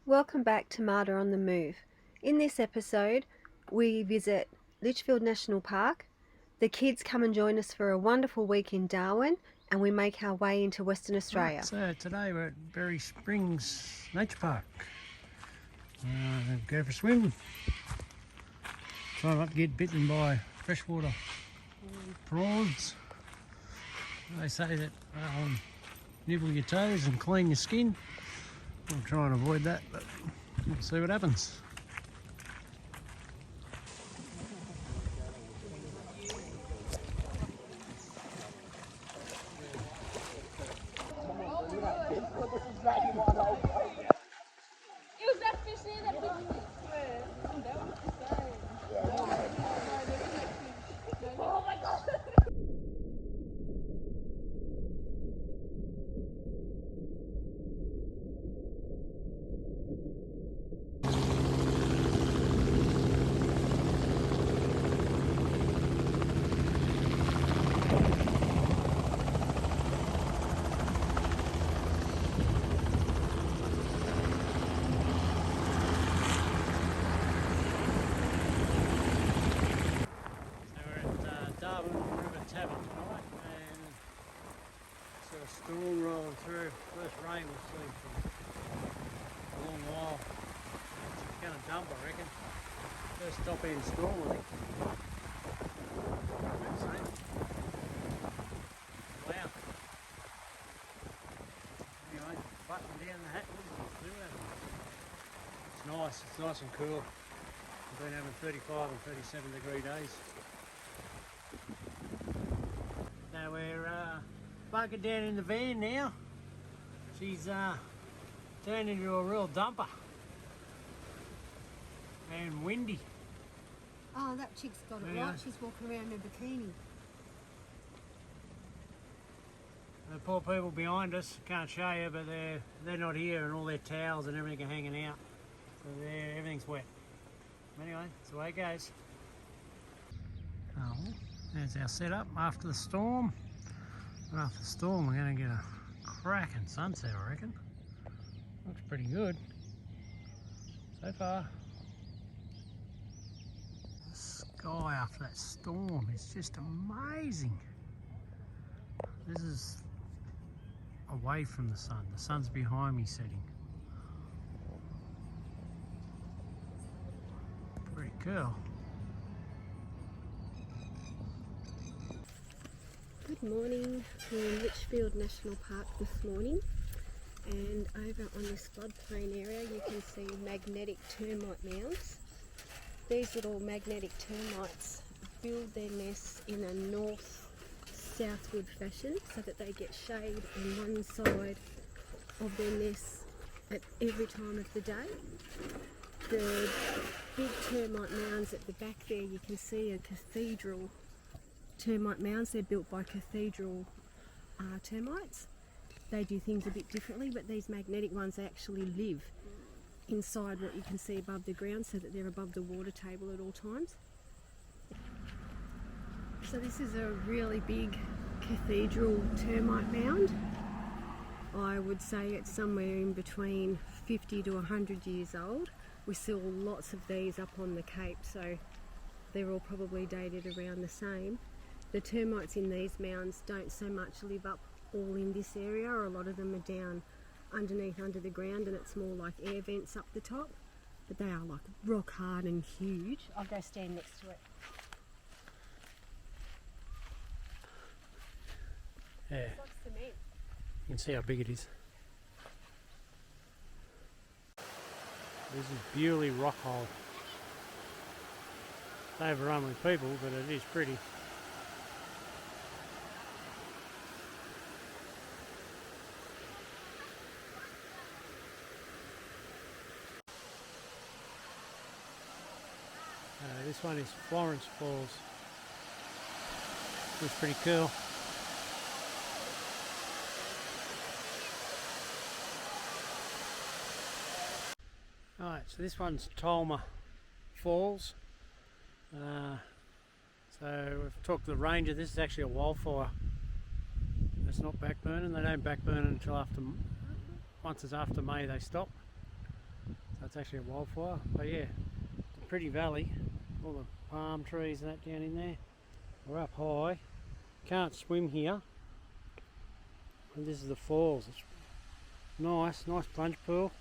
Welcome back to Mada on the Move. In this episode, we visit Litchfield National Park. The kids come and join us for a wonderful week in Darwin, and we make our way into Western Australia. Right, so today we're at Berry Springs Nature Park. Go for a swim. Try not to get bitten by freshwater prawns. They say that nibble your toes and clean your skin. I'll try and avoid that, but we'll see what happens. Darwin River Tavern tonight, and it's got a storm rolling through. First rain we've seen for a long while. It's going to dump, I reckon. First top end storm, I think. Wow. Anyway, button down the hat. It's nice and cool. We've been having 35 and 37 degree days. Now we're bunkered down in the van now. She's turned into a real dumper. And windy. Oh, that chick's got it right. She's walking around in a bikini. The poor people behind us, can't show you, but they're not here, and all their towels and everything are hanging out. So everything's wet. Anyway, that's the way it goes. Oh, there's our setup after the storm. And after the storm, we're going to get a cracking sunset, I reckon. Looks pretty good so far. The sky after that storm is just amazing. This is away from the sun. The sun's behind me setting. Pretty cool. Good morning. We're in Litchfield National Park this morning, and over on this floodplain area you can see magnetic termite mounds. These little magnetic termites build their nests in a north-southward fashion so that they get shade on one side of their nests at every time of the day. The big termite mounds at the back there, you can see a cathedral termite mounds. They're built by cathedral termites. They do things a bit differently, but these magnetic ones, they actually live inside what you can see above the ground so that they're above the water table at all times. So this is a really big cathedral termite mound. I would say it's somewhere in between 50 to 100 years old. We saw lots of these up on the Cape, so they're all probably dated around the same. The termites in these mounds don't so much live up all in this area, or a lot of them are down underneath under the ground, and it's more like air vents up the top. But they are like rock hard and huge. I'll go stand next to it. Yeah. It's like cement. You can see how big it is. This is purely rock hole. It's overrun with people, but it is pretty. This one is Florence Falls. Looks pretty cool. Alright, so this one's Tolma Falls. So we've talked to the ranger. This is actually a wildfire. It's not backburning. They don't backburn until after, once it's after May they stop. So it's actually a wildfire. But yeah, it's a pretty valley. All the palm trees and that down in there. We're up high. Can't swim here. And this is the falls. It's nice plunge pool.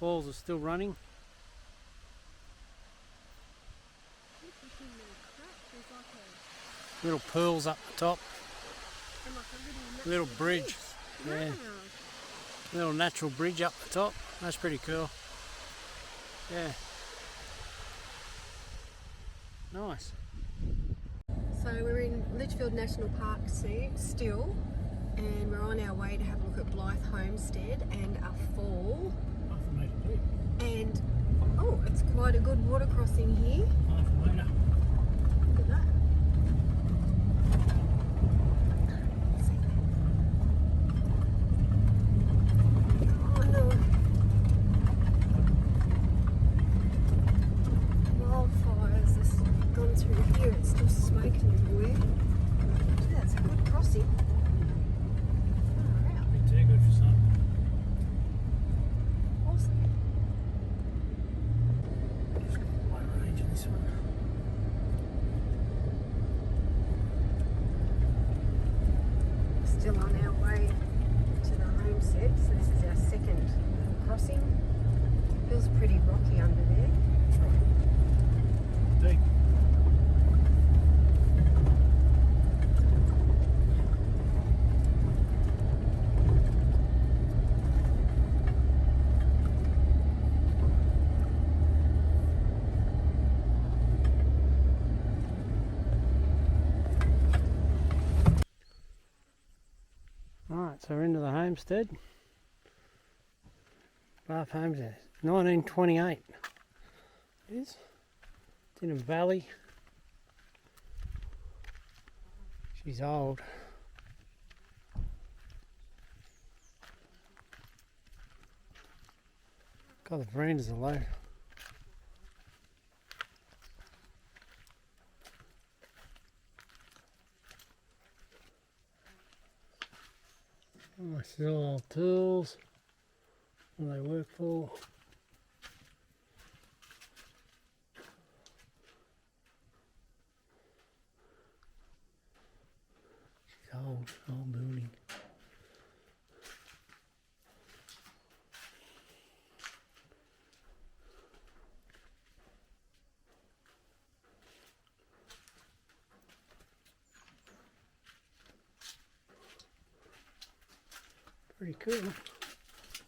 Falls are still running. Little pools up the top. And like a Little bridge. Yeah. Wow. Little natural bridge up the top. That's pretty cool. Yeah. Nice. So we're in Litchfield National Park still, and we're on our way to have a look at Blythe Homestead and a fall. And oh, it's quite a good water crossing here. Look at that. Oh no. Wildfires have gone through here. It's still smoking everywhere. Gee, that's a good crossing. Far out. Too good for some. Awesome. Quite range in this one. Still on our way to the homestead, so this is our second crossing. Feels pretty rocky under there. Deep. Alright, so we're into the homestead. Bath Homestead. 1928 it is. It's in a valley. She's old. God, the verandas are low. Oh, I see all tools. What they work for. It's old building. Pretty cool.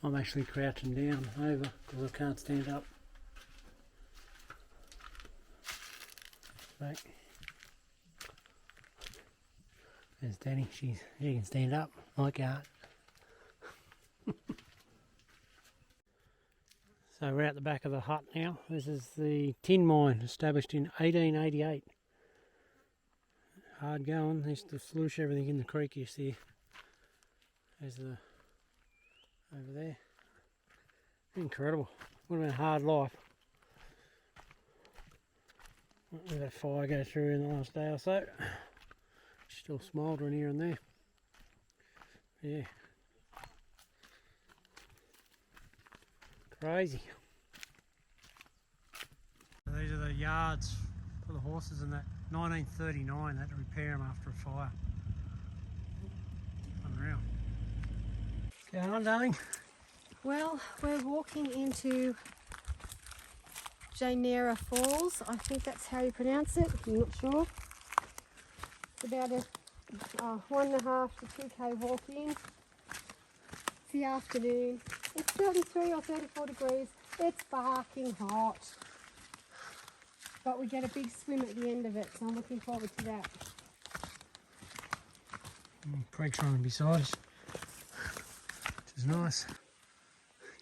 I'm actually crouching down over because I can't stand up. Right. There's Danny. She can stand up. I can't. So we're out the back of the hut now. This is the tin mine established in 1888. Hard going. They used to sluice everything in the creek you see. There's the over there. Incredible. Would have been a hard life. Let that fire go through in the last day or so. Still smouldering here and there. Yeah. Crazy. These are the yards for the horses in that 1939. They had to repair them after a fire. Unreal. Going on, darling? Well, we're walking into Kununurra Falls. I think that's how you pronounce it. I'm not sure. It's about a 1.5 to 2k walk in. It's the afternoon. It's 33 or 34 degrees. It's barking hot. But we get a big swim at the end of it, so I'm looking forward to that. Creek's running beside us, which is nice.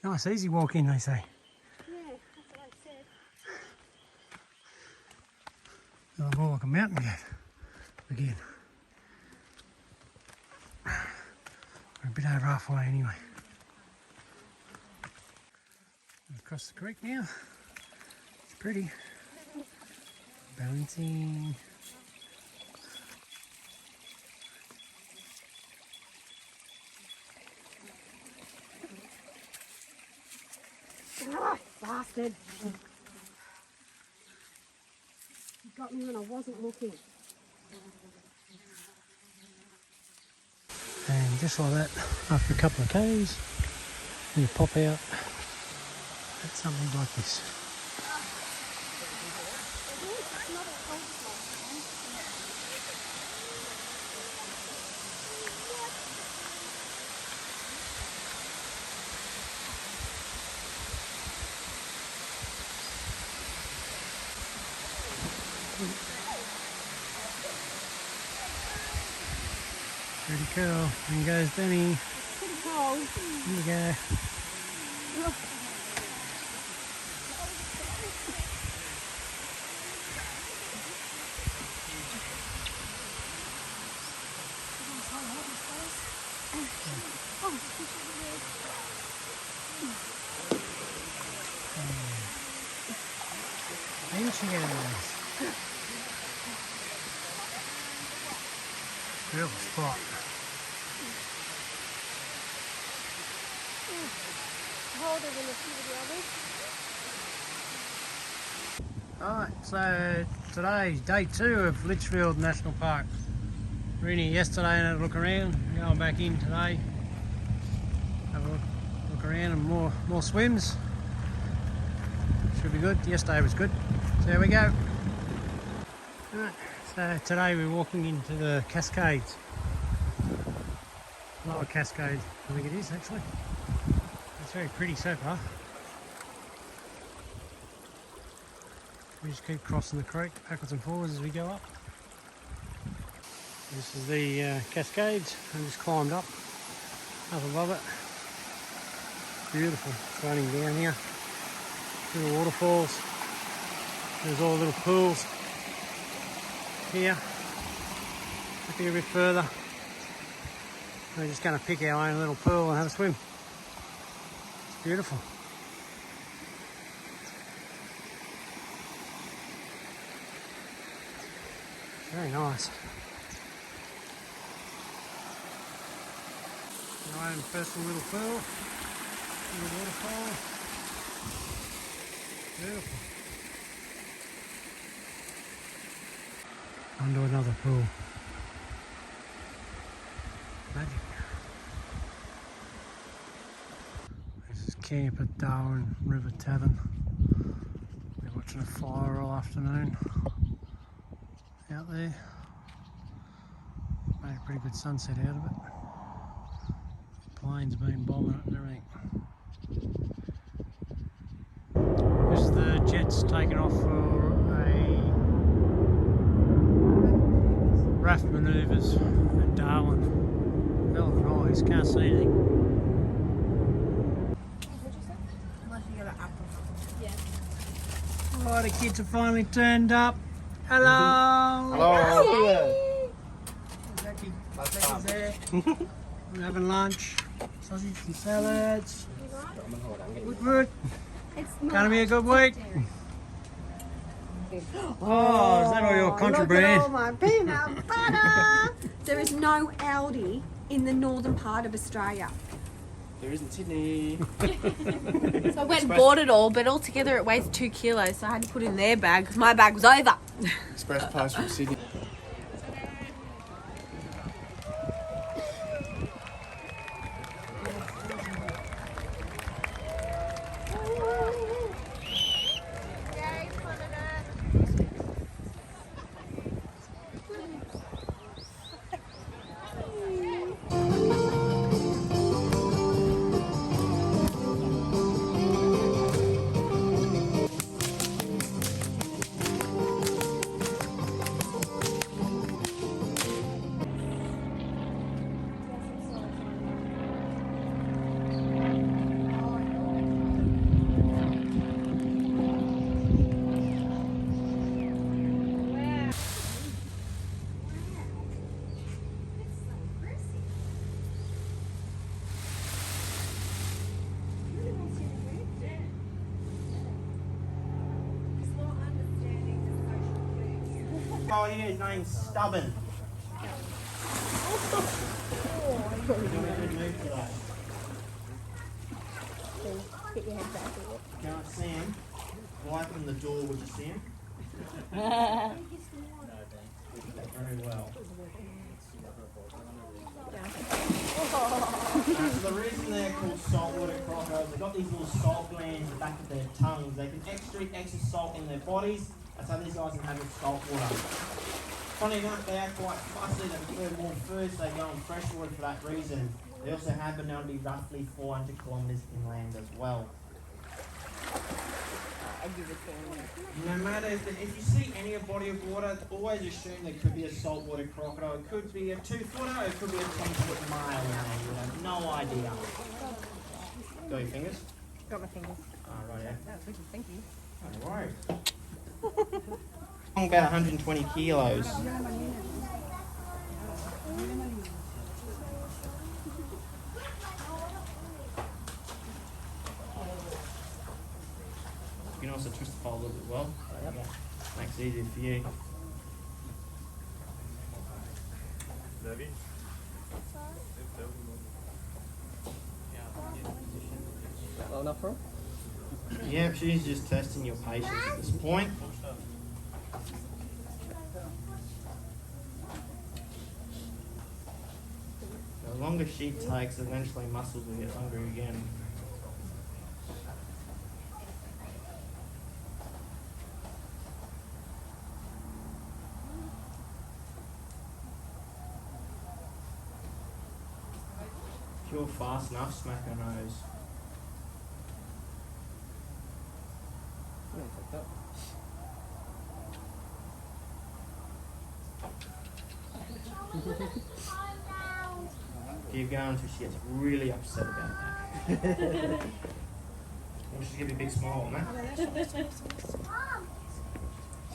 Nice, easy walk in, they say. Yeah, that's what I said. Oh, more like a mountain gate again. We're a bit over halfway anyway. Across the creek now. It's pretty. Balancing. Ah, bastard. You got me when I wasn't looking. And just like that, after a couple of Ks, you pop out at something like this. Pretty cool. And goes Benny. Pretty cold. Here you go. Inches. Beautiful spot. Colder than a few of the others. Alright, so today's day 2 of Litchfield National Park. We were in here yesterday and had a look around. Going back in today. Have a look around and more swims. Should be good. Yesterday was good. So there we go. Alright, so today we're walking into the Cascades. Lower Cascade, I think it is actually. It's very pretty so far. We just keep crossing the creek backwards and forwards as we go up. This is the Cascades. I just climbed up above it. Beautiful. It's running down here. Little waterfalls. There's all the little pools here. Up here a bit further. We're just going to pick our own little pool and have a swim. It's beautiful. Very nice. Our own personal little pool. Little waterfall. Beautiful. Onto another pool. Magic. This is camp at Darwin River Tavern. We're watching a fire all afternoon out there. Made a pretty good sunset out of it. Planes been bombing it and everything. This is the jets taking off for a raft manoeuvres at Darwin. Hell of a noise, can't see anything. Oh, the kids have finally turned up. Hello! Hello! there. We're having lunch. Sausage and salads. Good. Gonna be a good week. Oh, is that all your contraband? Look at all my peanut butter. There is no Aldi in the northern part of Australia. There isn't Sydney. So I went and bought it all, but altogether it weighs 2 kilos, so I had to put it in their bag because my bag was over. Express post from Sydney. Oh yeah, his name's Stubborn. Get your head back in it. Can't see him. Right from the door, would you see him? Very well. So the reason they're called saltwater crocodiles, they've got these little salt glands at the back of their tongues. They can extract extra salt in their bodies. That's how these guys inhabit salt water. Funny enough, they are quite fussy. They prefer warm foods. They go in freshwater for that reason. They also have been known to be roughly 400 kilometres inland as well. No matter if you see any body of water, always assume there could be a saltwater crocodile. It could be a 2-footer, or it could be a 20-foot mile in there. You have no idea. Got your fingers? Got my fingers. Right, yeah. That's wicked, thank you. No worries. About 120 kilos. You can also twist the pole a little bit well. Makes it easier for you. Well enough for him? Yeah, she's just testing your patience at this point. The longer she takes, eventually muscles will get hungry again. If you're fast enough, smack her nose. Keep going until she gets really upset about that. Or she'll give you a big smile on that.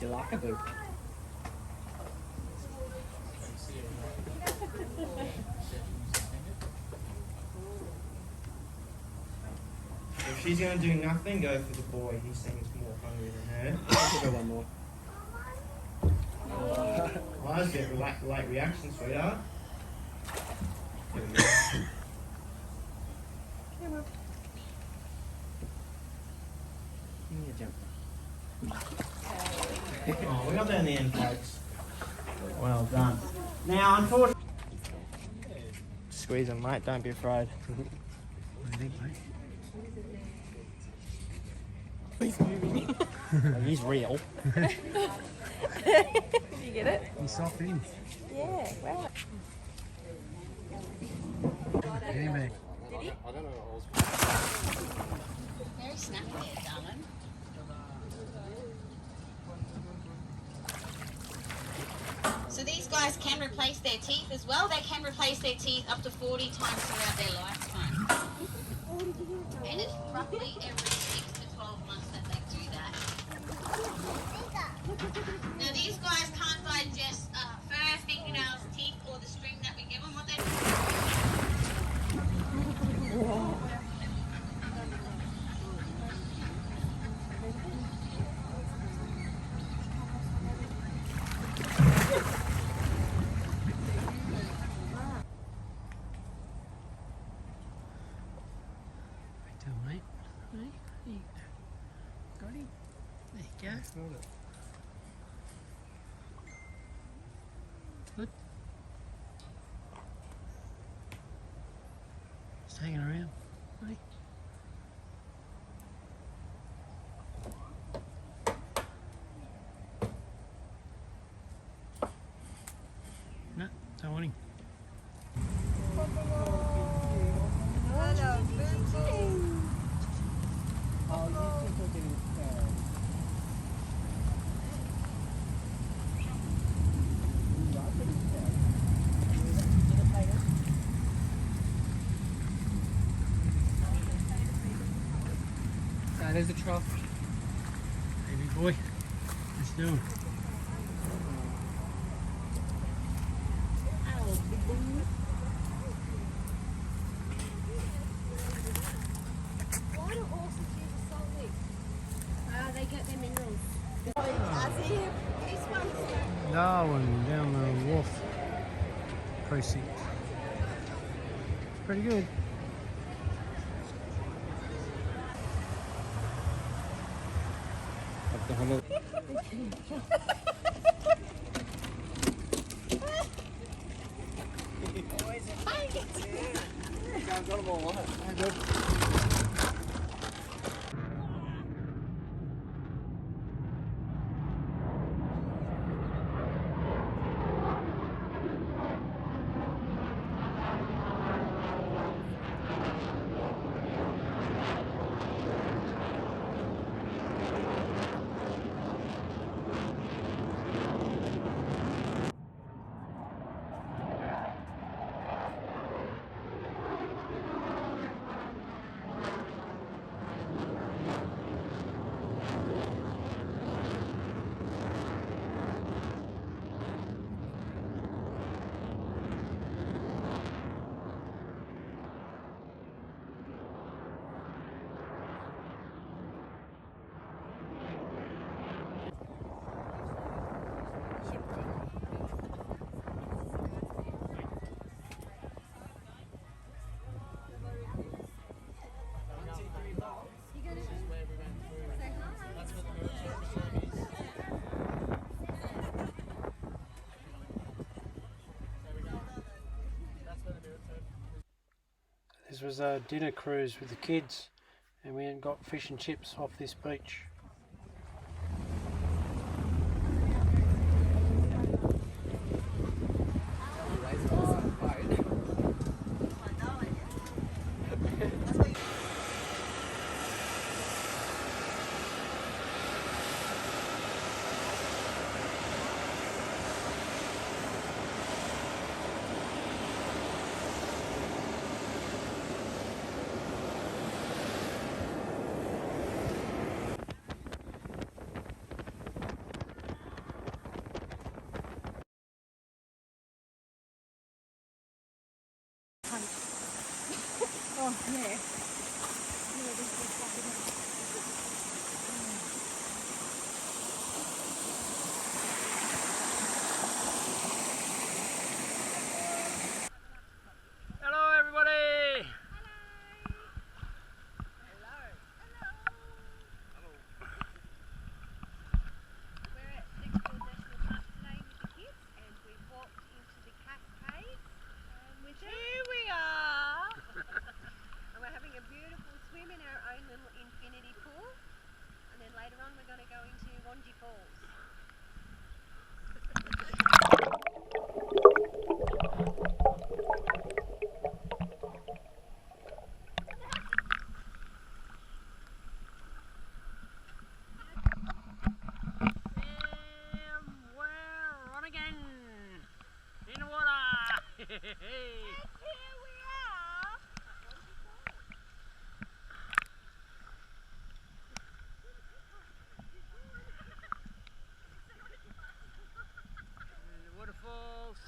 Do you like a boo? If she's going to do nothing, go for the boy. He seems more hungry than her. I'll go one more. Well, that's a bit of a late reaction, sweetheart. There we go. Give me a jump. Oh, we got there in the end, folks. Well done. Now, unfortunately... Squeeze him, mate. Don't be afraid. What do you think, mate? He's moving. He's real. Did you get it? He's soft in. Yeah, wow. Get him back. Very snappy there, darling. So these guys can replace their teeth as well. They can replace their teeth up to 40 times throughout their lifetime. And it's roughly every 6 to 12 months that they do that. Now these guys can't digest fur, fingernails, teeth, or the string that we give them. What they do. Mate. Right, there you go. Got him. There you go. Good. Just hanging around. Right. No, don't want him. There's the trough. Baby boy. Let's do it. Why do horses use a salt lick? They get their minerals. Darwin down the wharf precinct. Pretty good. This was a dinner cruise with the kids, and we got fish and chips off this beach. Oh, yeah. Hello everybody! We're at Litchfield National Park today with the kids, and we've walked into the cascades with them. Here we are. And we're having a beautiful swim in our own little infinity pool. And then later on we're going to go into Wanji Falls. And we're on again! In the water! Here we are. And the waterfalls.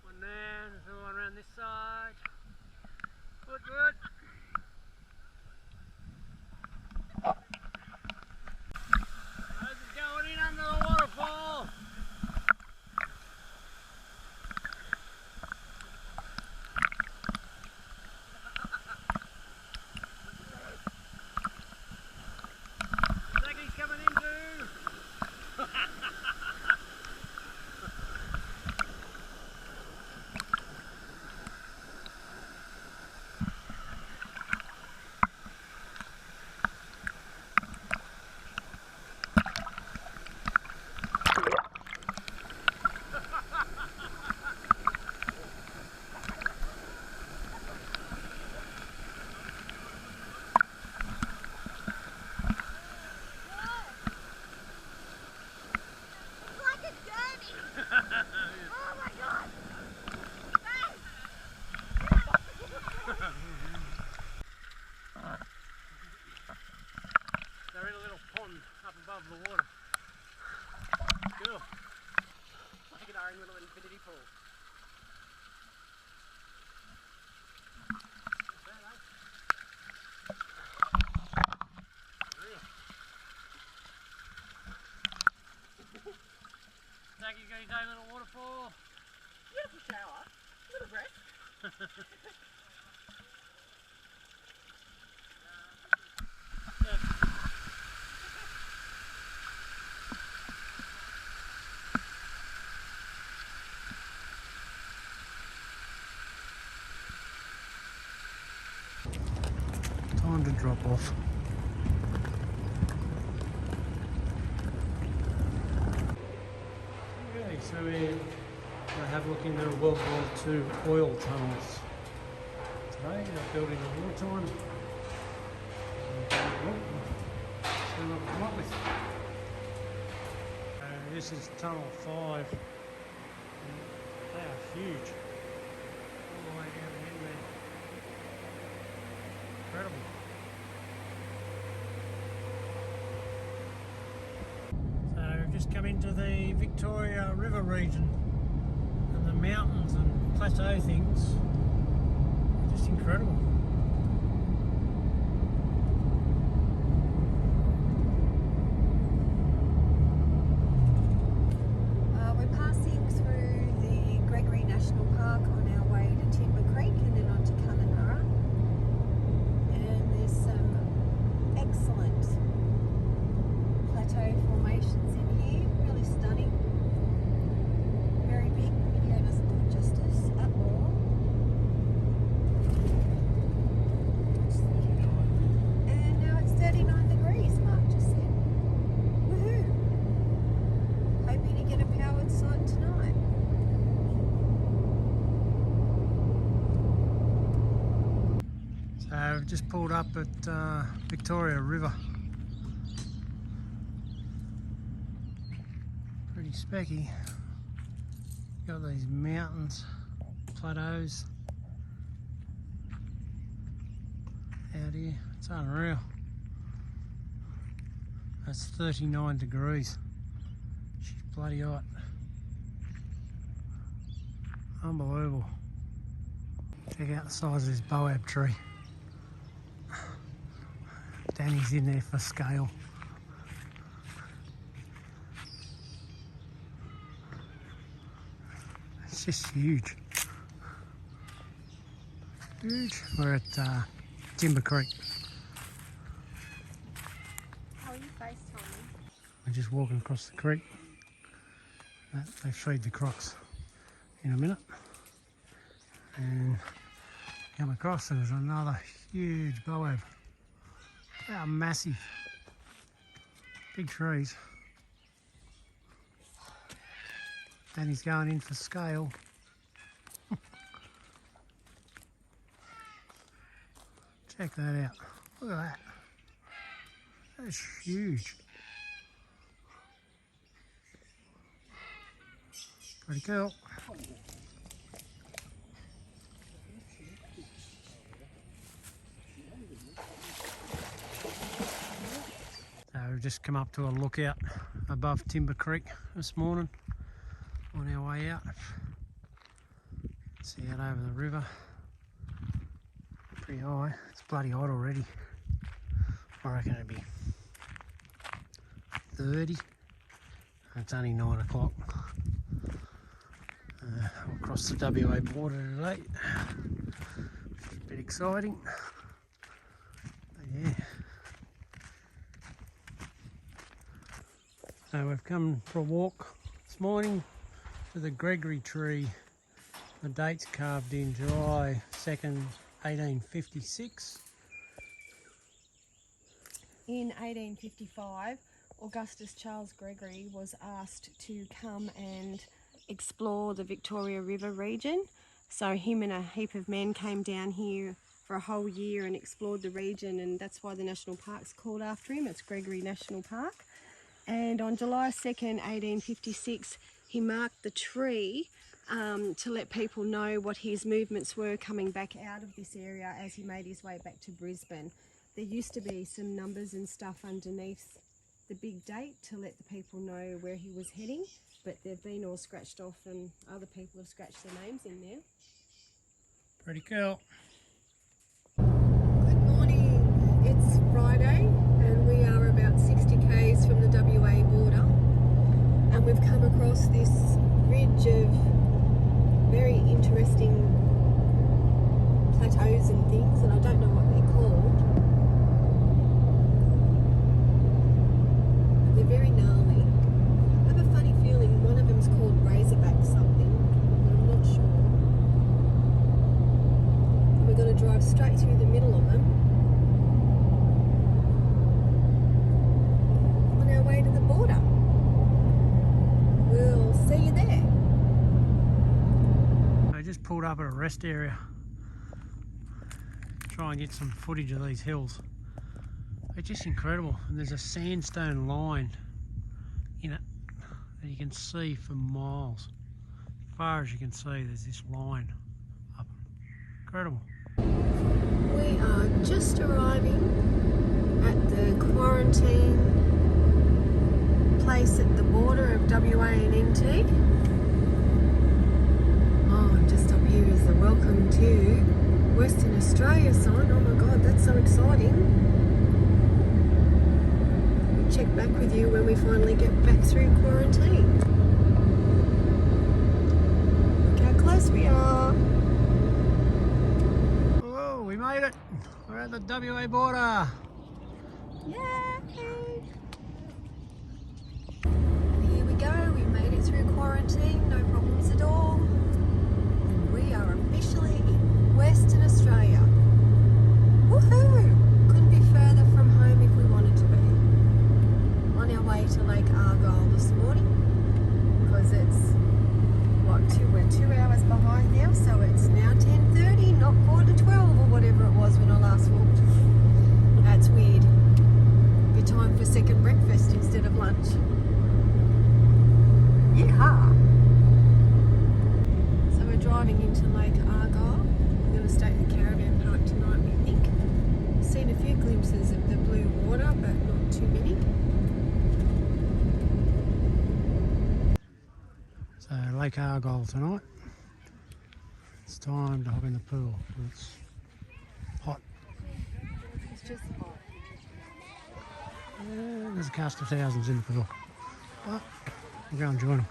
One there, there's another one around this side. Good, good. This is going in under the waterfall. Zaki's coming in too. They're in a little pond up above the water. Cool. Like in our own little infinity pool. Zaki's got his own little waterfall. Beautiful shower. A little rest. Time to drop off. Okay, so we're going to have a look into World War II oil tunnels. Today they're built in the wartime. See what we come up with. This is Tunnel 5. They are huge. All the way down the end there. Incredible. So we've just come into the Victoria River region, and the mountains and plateau things are just incredible. We're passing through the Gregory National Park on our way to Timber Creek and then on to Kununurra. And there's some excellent plateau formations in here, really stunning. Very big, video doesn't do it justice at all. And now it's 39 degrees, Mark just said. Woohoo! Hoping to get a powered sight tonight. So we've just pulled up at Victoria River. Pretty specky. Got these mountains, plateaus out here. It's unreal. That's 39 degrees. She's bloody hot. Unbelievable. Check out the size of this boab tree. Danny's in there for scale. It's just huge. Huge. We're at Timber Creek. How are you FaceTiming? We're just walking across the creek. They feed the crocs in a minute. And come across, there was another huge boab. They are massive. Big trees. Danny's going in for scale. Check that out. Look at that. That's huge. Pretty cool. So we've just come up to a lookout above Timber Creek this morning on our way out. See out over the river. Pretty high. It's bloody hot already. I reckon it'd be 30. It's only 9 o'clock. We'll cross the WA border today, which is a bit exciting. But yeah. So we've come for a walk this morning to the Gregory tree. The date's carved in July 2nd, 1856. In 1855, Augustus Charles Gregory was asked to come and explore the Victoria River region. So him and a heap of men came down here for a whole year and explored the region, and that's why the national park's called after him. It's Gregory National Park. And on July 2nd, 1856, he marked the tree to let people know what his movements were coming back out of this area as he made his way back to Brisbane. There used to be some numbers and stuff underneath the big date to let the people know where he was heading, but they've been all scratched off and other people have scratched their names in there. Pretty cool. Good morning. It's Friday and we are about 60 k's from the WA border, and we've come across this ridge of very interesting plateaus and things, and I don't know what they're called. They're very gnarly. I have a funny feeling one of them's called Razorback something, but I'm not sure. pulled up at a rest area. Try and get some footage of these hills. They're just incredible. And there's a sandstone line in it that you can see for miles. As far as you can see, there's this line up. Incredible. We are just arriving at the quarantine place at the border of WA and NT. Oh, just up here is the welcome to Western Australia sign. Oh my god, that's so exciting. We'll check back with you when we finally get back through quarantine. Look how close we are. Whoa, we made it. We're at the WA border. Yay! Here we go, we made it through quarantine, no problems at all. And we are officially in Western Australia. Woohoo! Couldn't be further from home if we wanted to be. On our way to Lake Argyle this morning, because it's, what, we're 2 hours behind now, so it's now 10:30, not 11:45 or whatever it was when I last walked. That's weird. Good time for second breakfast instead of lunch. Yeehaw! So we're driving into Lake Argyle. We're going to stay at the caravan park tonight, we think. Seen a few glimpses of the blue water, but not too many. So Lake Argyle tonight. It's time to hop in the pool. It's hot. It's just hot. There's a cast of thousands in the pool. But we'll go and join them.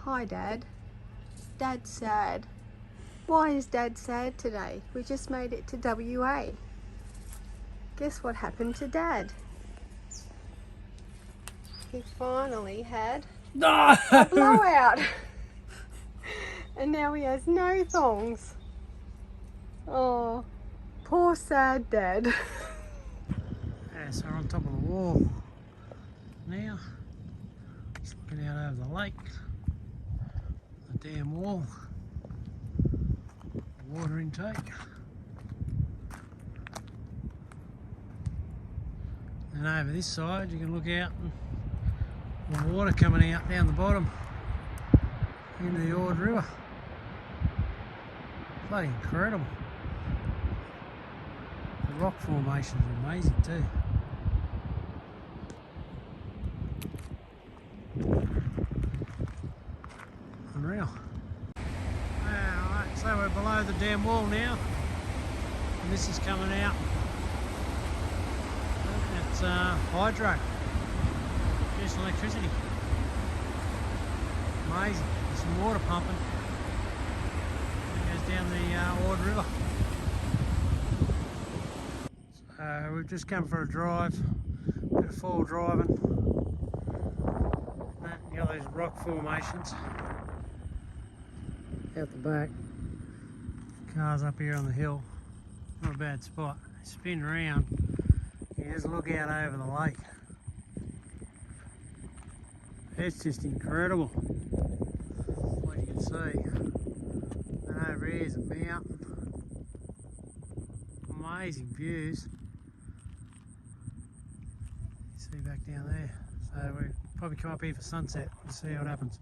Hi Dad. Dad's sad. Why is Dad sad today? We just made it to WA. Guess what happened to Dad? He finally had a blowout. And now he has no thongs. Oh, poor sad Dad. Yeah, so we're on top of the wall now. Just looking out over the lake. The dam wall. Water intake. And over this side you can look out and the water coming out down the bottom into the Ord River. Bloody incredible. The rock formations are amazing too. Unreal. Alright, so we're below the dam wall now, and this is coming out. It's hydro, just electricity. Amazing. There's some water pumping. It goes down the Ord River. So we've just come for a drive, bit of four driving. You got those rock formations out the back. Cars up here on the hill, not a bad spot. Spin around, you just look out over the lake. It's just incredible what you can see. And over here is a mountain. Amazing views. You see back down there. So we'll probably come up here for sunset to see how it happens.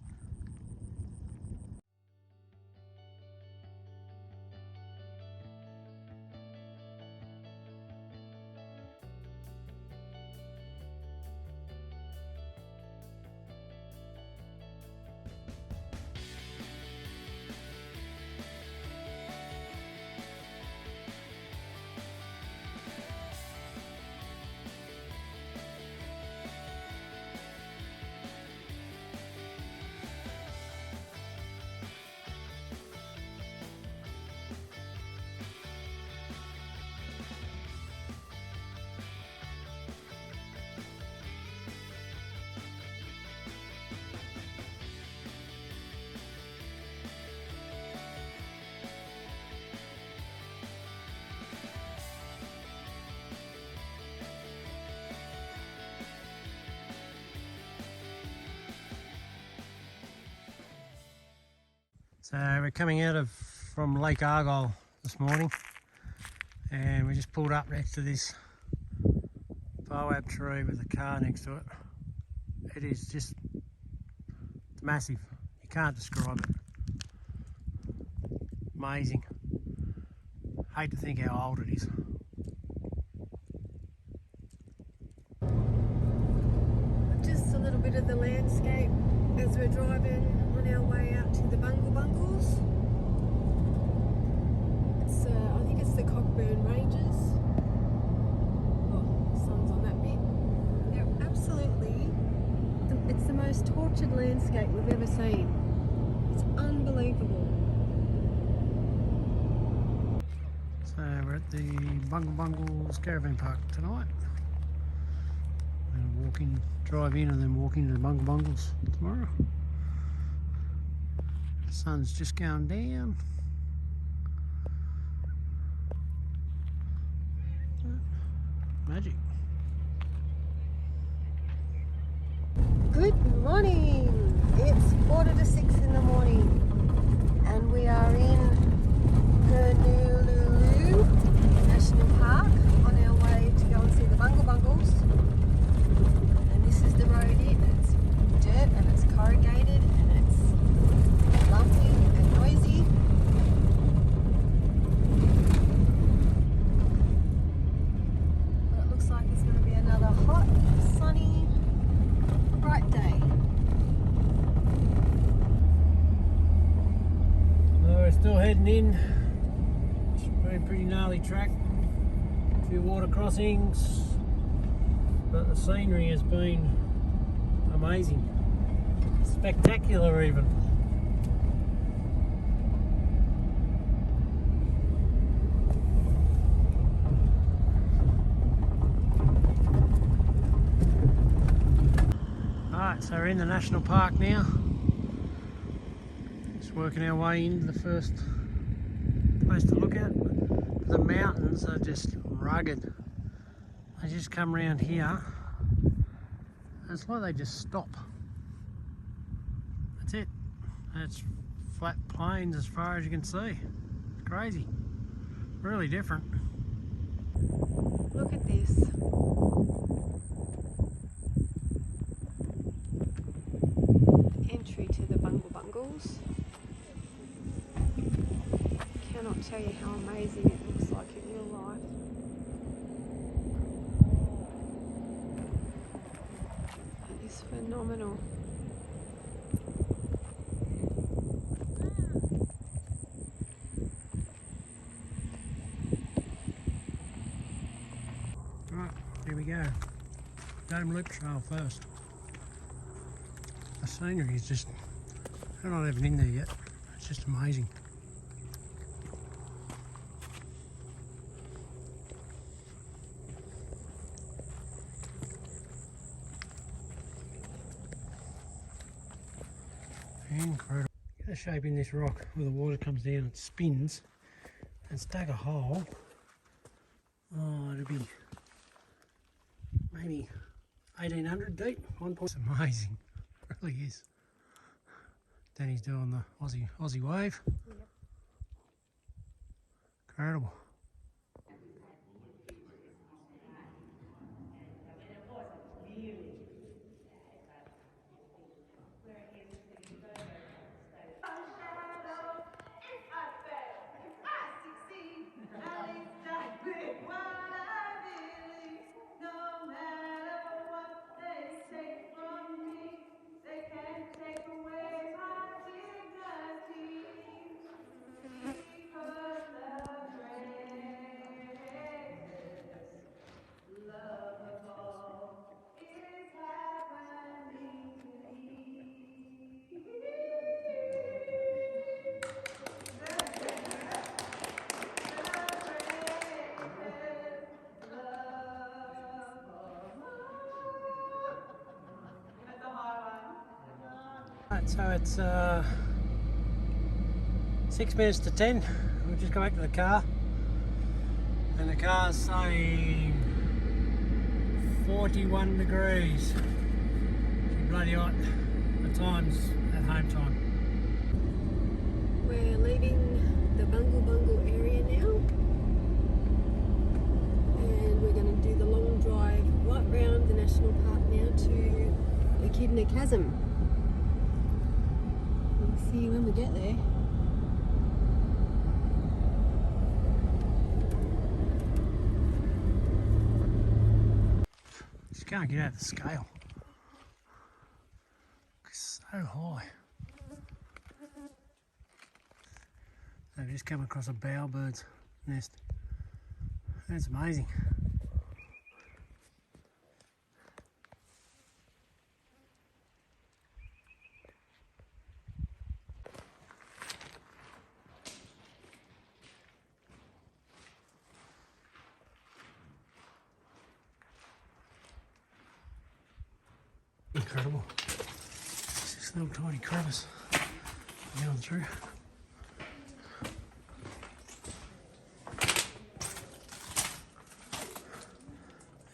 So we're coming out from Lake Argyle this morning, and we just pulled up next to this boab tree with a car next to it. It is just massive. You can't describe it. Amazing. Hate to think how old it is. Just a little bit of the landscape as we're driving on our way out to the Bungle Bungles. It's, I think it's the Cockburn Ranges. Oh, the sun's on that bit. They're absolutely, it's the most tortured landscape we've ever seen. It's unbelievable. So we're at the Bungle Bungles caravan park tonight. We're going to walk in, drive in and then walk into the Bungle Bungles tomorrow. The sun's just going down. Magic. Good morning! It's 5:45 in the morning and we are in Kununurra National Park on our way to go and see the Bungle Bungles. And this is the road in. It's dirt and it's corrugated and it's lumpy and noisy. But it looks like it's going to be another hot, sunny, bright day. Well, we're still heading in. It's been a pretty gnarly track. A few water crossings, but the scenery has been amazing. Spectacular even. Alright, so we're in the national park now. Just working our way into the first place to look at. The mountains are just rugged. They just come around here. It's like they just stop. That's it. It's flat plains as far as you can see. It's crazy. Really different. Look at this. Entry to the Bungle Bungles. Cannot tell you how amazing it looks like in real life. It is phenomenal. Right, here we go. Dome Loop Trail first. The scenery is just, I'm not even in there yet. It's just amazing. Incredible. Get the shape in this rock where the water comes down, it spins and it's dug a hole. Oh, it'll be maybe 1800 deep. 1 point. It's amazing. It really is. Danny's doing the Aussie wave. Yep. Incredible. Right, so it's 6 minutes to 10. We've just come back to the car, and the car's saying 41 degrees. Bloody hot. The time's at home time. We're leaving the Bungle Bungle area now, and we're going to do the long drive right round the national park now to Echidna Chasm. We'll see you when we get there. Just can't get out of the scale. It's so high. I've just come across a bowerbird's nest. That's amazing. Incredible. It's this little tiny crevice down through.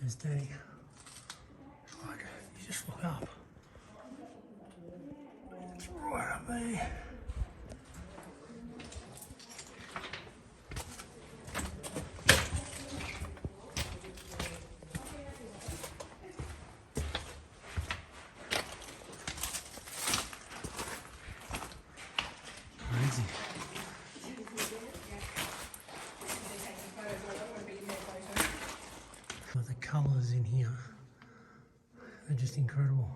There's Danny. It's like you just look up. It's right up there. Crazy. The colours in here are just incredible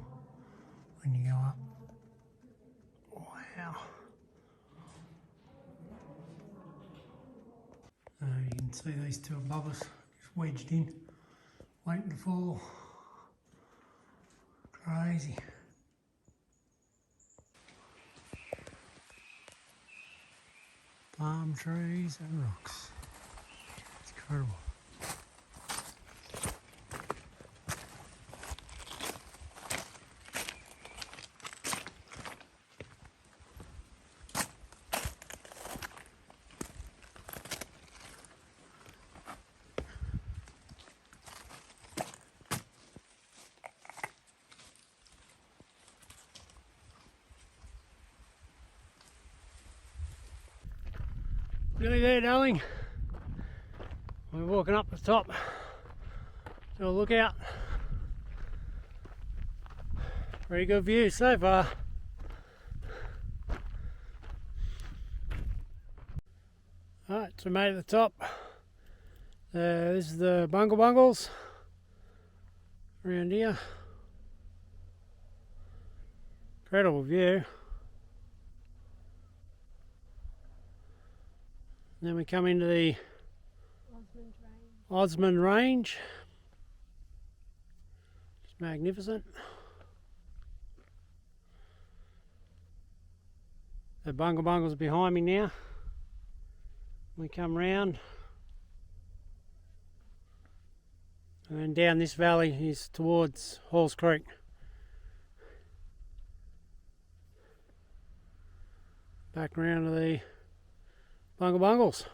when you go up. Wow. You can see these two above us just wedged in, waiting to fall. Crazy. Palm trees and rocks. It's incredible. Nearly there, darling. We're walking up the top. So look out. Very good view so far. Alright, so we made it to the top. This is the Bungle Bungles around here. Incredible view. Then we come into the Osmond Range. It's magnificent. The Bungle Bungles behind me now. We come round. And then down this valley is towards Halls Creek. Back around to the Bungle Bungles.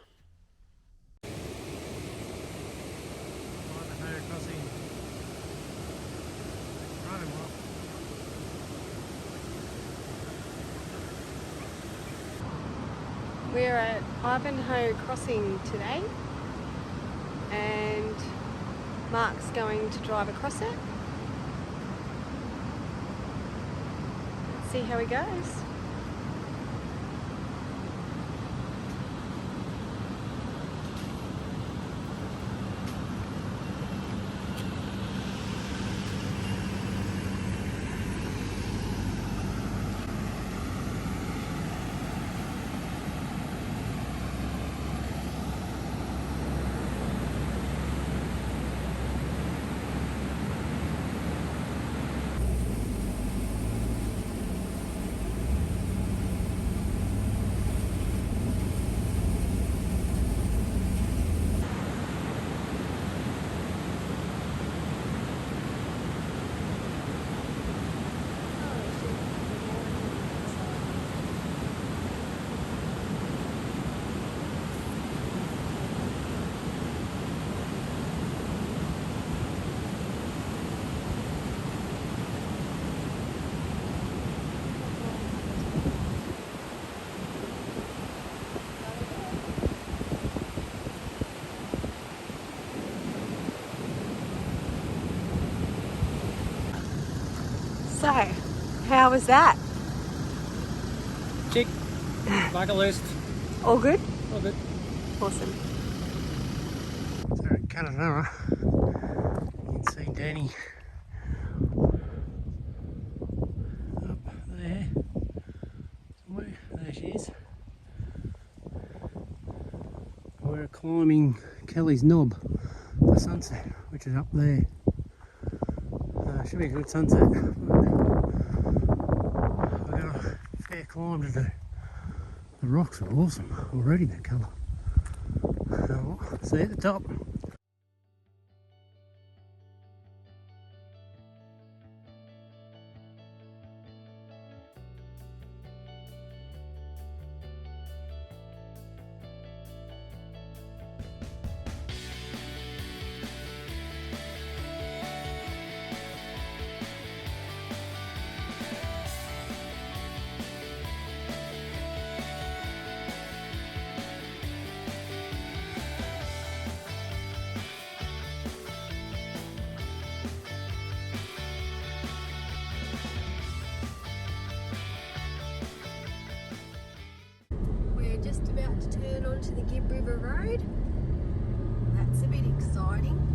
We're at Ivanhoe Crossing today, and Mark's going to drive across it. Let's see how he goes. So, how was that? Chick, bucket list. All good? All good. Awesome. So at Kununurra, you can see Danny up there. Somewhere. There she is. We're climbing Kelly's Knob for sunset, which is up there. Should be a good sunset. We've got a fair climb to do. The rocks are awesome already, that colour. See you at the top. We're just about to turn onto the Gibb River Road. That's a bit exciting.